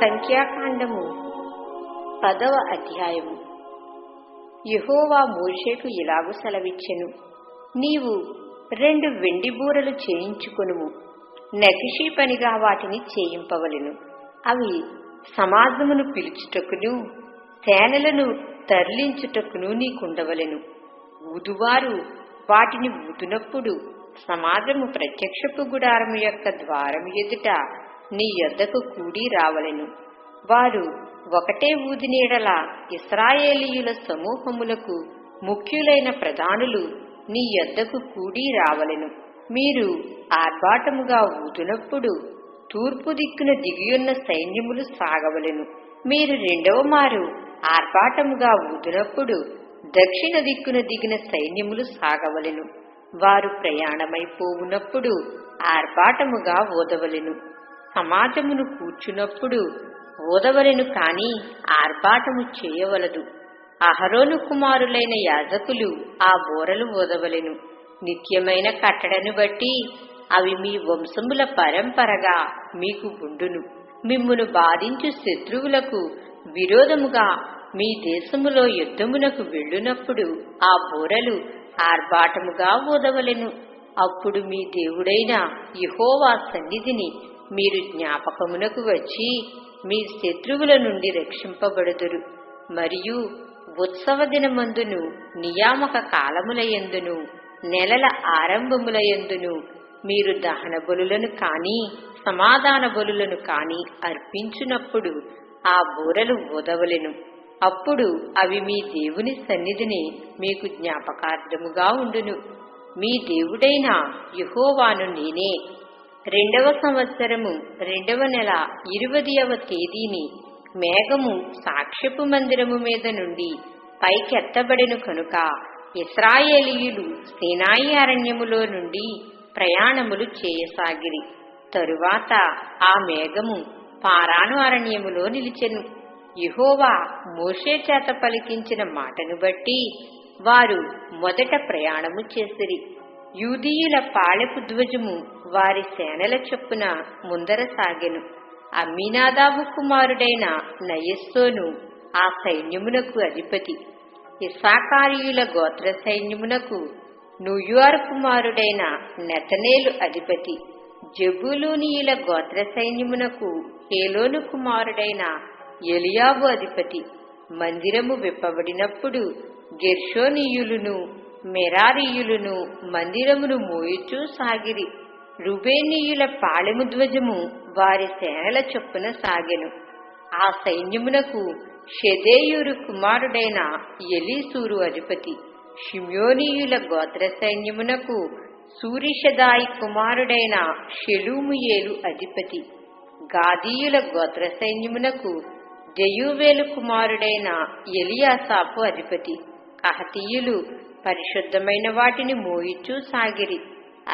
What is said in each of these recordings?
సంఖ్యాకాండము 10వ అధ్యాయము. యెహోవా మోషేకు ఇలాగు సెలవిచ్చెను, నీవు 2 వెండి బూరలు చేయించుకొనుము. నకిషీ పనిగా వాటిని చేయింపవలెను. అవి సమాజమును పిలుచుటకును సేనలను తరలించుటకును నీకుండవలెను. ఊదువారు వాటిని ఊదునప్పుడు సమాజము ప్రత్యక్షపు గుడారము యొక్క ద్వారము ఎదుట నీ యొద్దకు కూడి రావలెను. వారు ఒకటే ఊదినీడల ఇశ్రాయేలీయుల సమూహములకు ముఖ్యులైన ప్రధానులు నీ యొద్దకు కూడి రావలెను. మీరు ఆర్భాటముగా ఊదునప్పుడు తూర్పు దిక్కున దిగియున్న సైన్యములు సాగవలెను. మీరు 2వ మారు ఆర్భాటముగా ఊదినప్పుడు దక్షిణ దిక్కున దిగిన సైన్యములు సాగవలెను. వారు ప్రయాణమైపోవునప్పుడు ఆర్భాటముగా ఊదవలెను. సమాజమును కూర్చున్నప్పుడు ఊదవలెను కాని ఆర్భాటము చేయవలదు. అహరోను కుమారులైన యాజకులు ఆ బూరలు ఊదవలెను. నిత్యమైన కట్టడను బట్టి అవి మీ వంశముల పరంపరగా మీకు ఉండును. మిమ్మును బాధించు శత్రువులకు విరోధముగా మీ దేశములో యుద్ధమునకు వెళ్ళునప్పుడు ఆ బూరలు ఆర్భాటముగా ఊదవలెను. అప్పుడు మీ దేవుడైన యెహోవా సన్నిధిని మీరు జ్ఞాపకమునకు వచ్చి మీ శత్రువుల నుండి రక్షింపబడుదురు. మరియు ఉత్సవ దినమందును నియామక కాలములయందును నెలల ఆరంభములయందును మీరు దహన బలులను కాని సమాధాన బలులను కాని అర్పించునప్పుడు ఆ బూరలు ఊదవలెను. అప్పుడు అవి మీ దేవుని సన్నిధిని మీకు జ్ఞాపకార్థముగా ఉండును. మీ దేవుడైన యెహోవాను నేనే. 2వ సంవత్సరము 2వ నెల 20వ తేదీని మేఘము సాక్ష్యపు మందిరము మీద నుండి పైకెత్తబడెను కనుక ఇశ్రాయేలీయులు సీనాయి అరణ్యములో నుండి ప్రయాణములు చేయసాగిరి. తరువాత ఆ మేఘము పారాను అరణ్యములో నిలిచెను. యెహోవా మోషే చేత పలికించిన మాటను బట్టి వారు మొదట ప్రయాణము చేసిరి. యూదీయుల పాళెపు ధ్వజము వారి సేనల చొప్పున ముందర సాగెను. అమ్మీనాదాబు కుమారుడైన నయస్సోను ఆ సైన్యమునకు అధిపతి. ఇస్సాకారీయుల గోత్ర సైన్యమునకు నూయారు కుమారుడైన నెతనేలు అధిపతి. జెబూలూనీయుల గోత్ర సైన్యమునకు హేలోను కుమారుడైన ఎలియాబు అధిపతి. మందిరము విప్పబడినప్పుడు గెర్షోనీయులును మెరారీయులును మందిరమును మోయుచూ సాగిరి. రుబేనీయుల పాళెము ధ్వజము వారి సేనల చొప్పున సాగెను. ఆ సైన్యమునకు షెదేయూరు కుమారుడైన ఎలీసూరు అధిపతి. షిమ్యోనీయుల గోత్ర సైన్యమునకు సూరిషదాయి కుమారుడైన షెలూముయేలు అధిపతి. గాదీయుల గోత్ర సైన్యమునకు జెయూవేలు కుమారుడైన ఎలియాసాపు అధిపతి. కహతీయులు పరిశుద్ధమైన వాటిని మోయిచూ సాగిరి.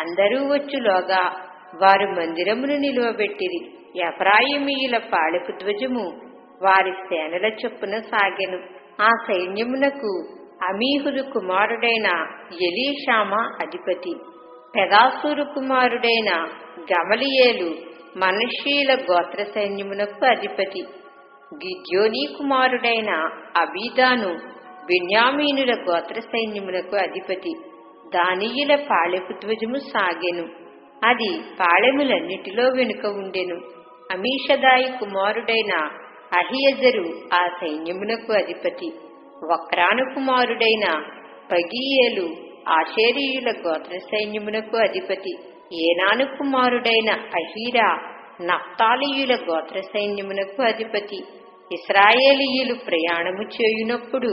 అందరూ వచ్చులోగా వారు మందిరమును నిలువబెట్టిరి. ఎఫ్రాయిమీయుల పాళెపు ధ్వజము వారి సేనల చొప్పున సాగెను. ఆ సైన్యమునకు అమీహుదు కుమారుడైన ఎలీషామా అధిపతి. పెదాసూరు కుమారుడైన గమలియేలు మనష్షీయుల గోత్ర సైన్యమునకు అధిపతి. గిద్యోనీ కుమారుడైన అబీదాను బెన్యామీనుల గోత్ర సైన్యమునకు అధిపతి. దానీయుల పాళెపు ధ్వజము సాగెను. అది పాళెములన్నిటిలో వెనుక ఉండెను. అమీషదాయి కుమారుడైన అహియజరు ఆ సైన్యమునకు అధిపతి. వక్రాను కుమారుడైన పగీయేలు ఆషేరీయుల గోత్ర సైన్యమునకు అధిపతి. ఏనాను కుమారుడైన అహీరా నఫ్తాలీయుల గోత్ర సైన్యమునకు అధిపతి. ఇశ్రాయేలీయులు ప్రయాణము చేయునప్పుడు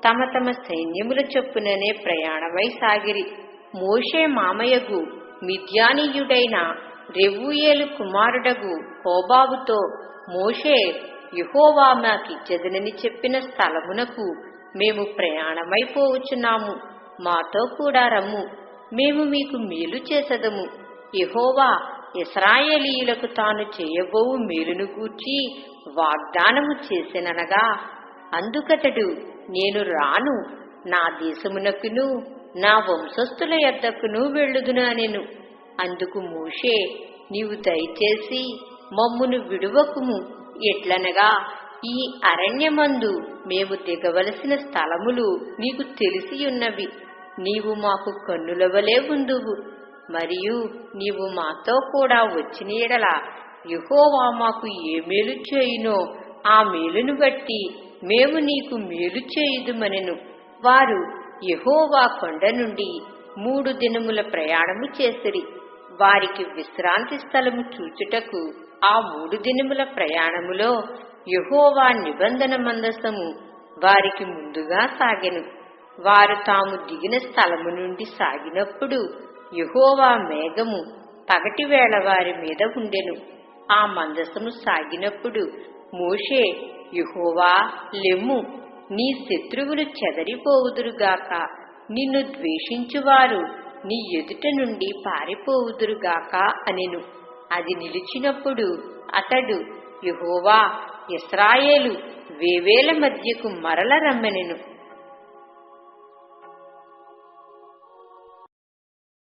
తమ తమ సైన్యముల చొప్పుననే ప్రయాణమై సాగిరి. మోషే మామయగు మిద్యానీయుడైన రెవూయేలు కుమారుడగు హోబాబుతో మోషే యెహోవా మాకిచ్చెదనని చెప్పిన స్థలమునకు మేము ప్రయాణమైపోవచ్చున్నాము. మాతో కూడా రమ్ము, మేము మీకు మేలు చేసెదము. యెహోవా ఇశ్రాయేలీయులకు తాను చేయబోవు మేలును గూర్చి వాగ్దానము చేసెననగా, అందుకతడు నేను రాను, నా దేశమునకును నా వంశస్థుల యొద్దకును వెళ్ళుదును అనెను. అందుకు మోషే నీవు దయచేసి మమ్మును విడువకుము. ఎట్లనగా ఈ అరణ్యమందు మేము దిగవలసిన స్థలములు నీకు తెలిసియున్నవి. నీవు మాకు కన్నుల వలె ఉందువు. మరియు నీవు మాతో కూడా వచ్చిన యెడల యెహోవా మాకు ఏ మేలు చేయునో ఆ మేలును బట్టి మేము నీకు మేలు చేయుదుమనెను. వారు యెహోవా కొండ నుండి 3 దినముల ప్రయాణము చేసిరి. వారికి విశ్రాంతి స్థలము చూచుటకు ఆ 3 దినముల ప్రయాణములో యెహోవా నిబంధన మందసము వారికి ముందుగా సాగెను. వారు తాము దిగిన స్థలము నుండి సాగినప్పుడు యెహోవా మేఘము పగటివేళ వారి మీద ఉండెను. ఆ మందసము సాగినప్పుడు మోషే, యెహోవా లెమ్ము, నీ శత్రువులు చెదరిపోవుదురుగాక, నిన్ను ద్వేషించువారు నీ ఎదుట నుండి పారిపోవుదురుగాక అనెను. అది నిలిచినప్పుడు అతడు, యెహోవా ఇశ్రాయేలు వేవేల మధ్యకు మరల రమ్మెనెను.